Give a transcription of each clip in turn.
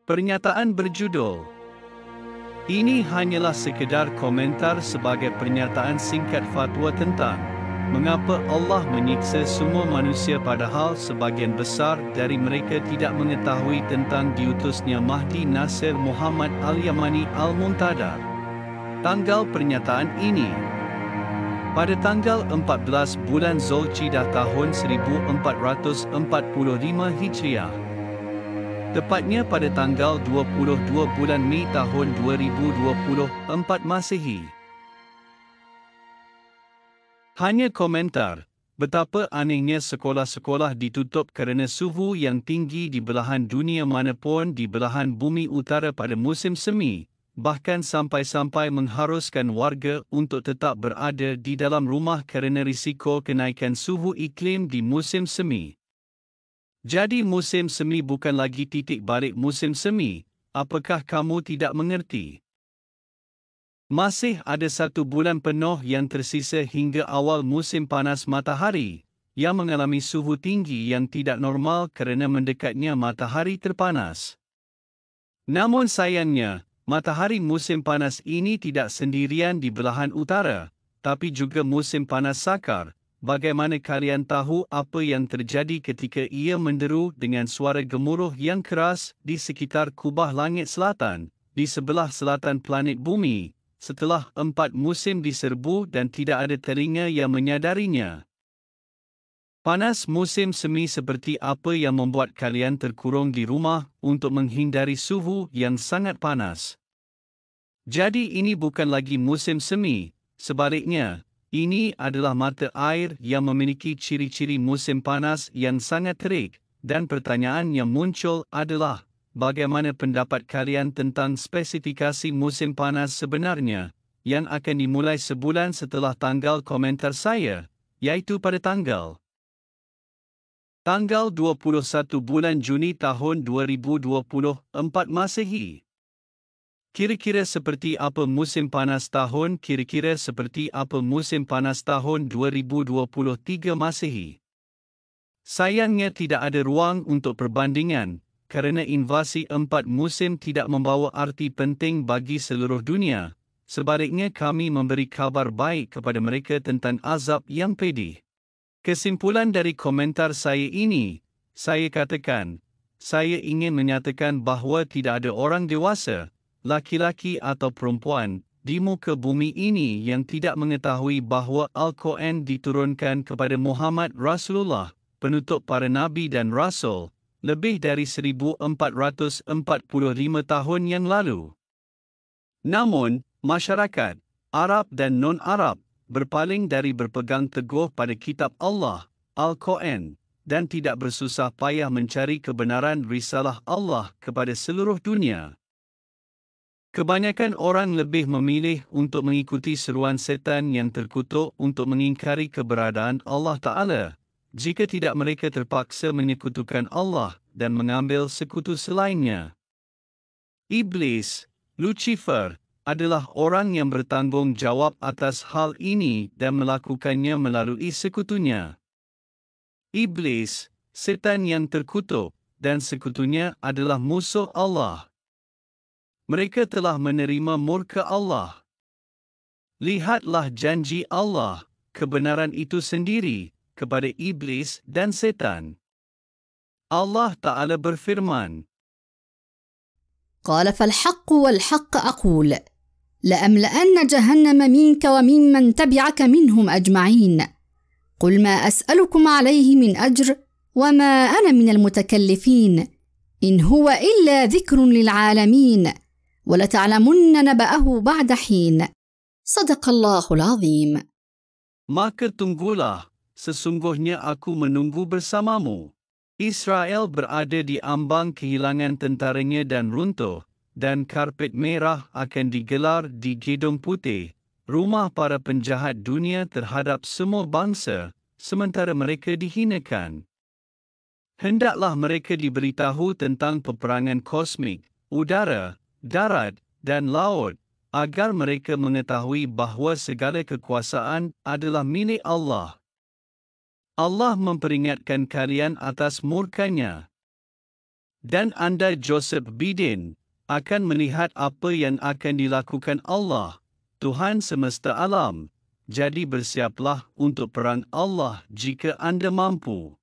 Pernyataan berjudul, ini hanyalah sekedar komentar sebagai pernyataan singkat fatwa tentang mengapa Allah menyiksa semua manusia padahal sebagian besar dari mereka tidak mengetahui tentang diutusnya Mahdi Nasir Muhammad Al-Yamani Al-Muntadhar. Tanggal pernyataan ini pada tanggal 14 bulan Zulqidah tahun 1445 Hijriah. Tepatnya pada tanggal 22 bulan Mei tahun 2024 Masehi. Hanya komentar, betapa anehnya sekolah-sekolah ditutup kerana suhu yang tinggi di belahan dunia manapun di belahan bumi utara pada musim semi, bahkan sampai-sampai mengharuskan warga untuk tetap berada di dalam rumah kerana risiko kenaikan suhu iklim di musim semi. Jadi musim semi bukan lagi titik balik musim semi, apakah kamu tidak mengerti? Masih ada 1 bulan penuh yang tersisa hingga awal musim panas matahari, yang mengalami suhu tinggi yang tidak normal kerana mendekatnya matahari terpanas. Namun sayangnya, matahari musim panas ini tidak sendirian di belahan utara, tapi juga musim panas sakar. Bagaimana kalian tahu apa yang terjadi ketika ia menderu dengan suara gemuruh yang keras di sekitar kubah langit selatan, di sebelah selatan planet bumi, setelah 4 musim diserbu dan tidak ada telinga yang menyadarinya? Panas musim semi seperti apa yang membuat kalian terkurung di rumah untuk menghindari suhu yang sangat panas? Jadi ini bukan lagi musim semi, sebaliknya, ini adalah mata air yang memiliki ciri-ciri musim panas yang sangat terik, dan pertanyaan yang muncul adalah, bagaimana pendapat kalian tentang spesifikasi musim panas sebenarnya, yang akan dimulai sebulan setelah tanggal komentar saya, iaitu pada tanggal 21 bulan Juni tahun 2024 Masehi. Kira-kira seperti apa musim panas tahun 2023 Masehi? Sayangnya tidak ada ruang untuk perbandingan, kerana invasi 4 musim tidak membawa arti penting bagi seluruh dunia. Sebaliknya kami memberi kabar baik kepada mereka tentang azab yang pedih. Kesimpulan dari komentar saya ini, saya katakan, saya ingin menyatakan bahawa tidak ada orang dewasa, laki-laki atau perempuan, di muka bumi ini yang tidak mengetahui bahawa Al-Quran diturunkan kepada Muhammad Rasulullah, penutup para nabi dan rasul, lebih dari 1445 tahun yang lalu. Namun, masyarakat, Arab dan non-Arab, berpaling dari berpegang teguh pada kitab Allah, Al-Quran, dan tidak bersusah payah mencari kebenaran risalah Allah kepada seluruh dunia. Kebanyakan orang lebih memilih untuk mengikuti seruan setan yang terkutuk untuk mengingkari keberadaan Allah Ta'ala, jika tidak mereka terpaksa menyekutukan Allah dan mengambil sekutu selainnya. Iblis, Lucifer, adalah orang yang bertanggung jawab atas hal ini dan melakukannya melalui sekutunya. Iblis, setan yang terkutuk, dan sekutunya adalah musuh Allah. Mereka telah menerima murka Allah. Lihatlah janji Allah, kebenaran itu sendiri, kepada iblis dan setan. Allah Ta'ala berfirman, قال فالحق والحق أقول لأملأن جهنم منك وممن تبعك منهم أجمعين قل ما أسألكم عليه من أجر وما أنا من المتكلفين إن هو إلا ذكر للعالمين ولتعلمن نبأه بعد حين صدق الله العظيم. Maka tunggulah, sesungguhnya aku menunggu bersamamu. Israel berada di ambang kehilangan tentaranya dan runtuh, dan karpet merah akan digelar di Gedung Putih, rumah para penjahat dunia terhadap semua bangsa, sementara mereka dihinakan. Hendaklah mereka diberitahu tentang peperangan kosmik, udara, darat, dan laut, agar mereka mengetahui bahawa segala kekuasaan adalah milik Allah. Allah memperingatkan kalian atas murkanya. Dan anda Joseph Biden akan melihat apa yang akan dilakukan Allah, Tuhan semesta alam. Jadi bersiaplah untuk perang Allah jika anda mampu.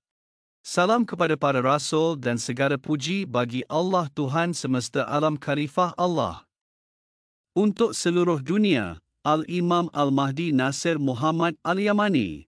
Salam kepada para rasul dan segala puji bagi Allah Tuhan semesta alam khalifah Allah. Untuk seluruh dunia, Al-Imam Al-Mahdi Nasir Muhammad Al-Yamani.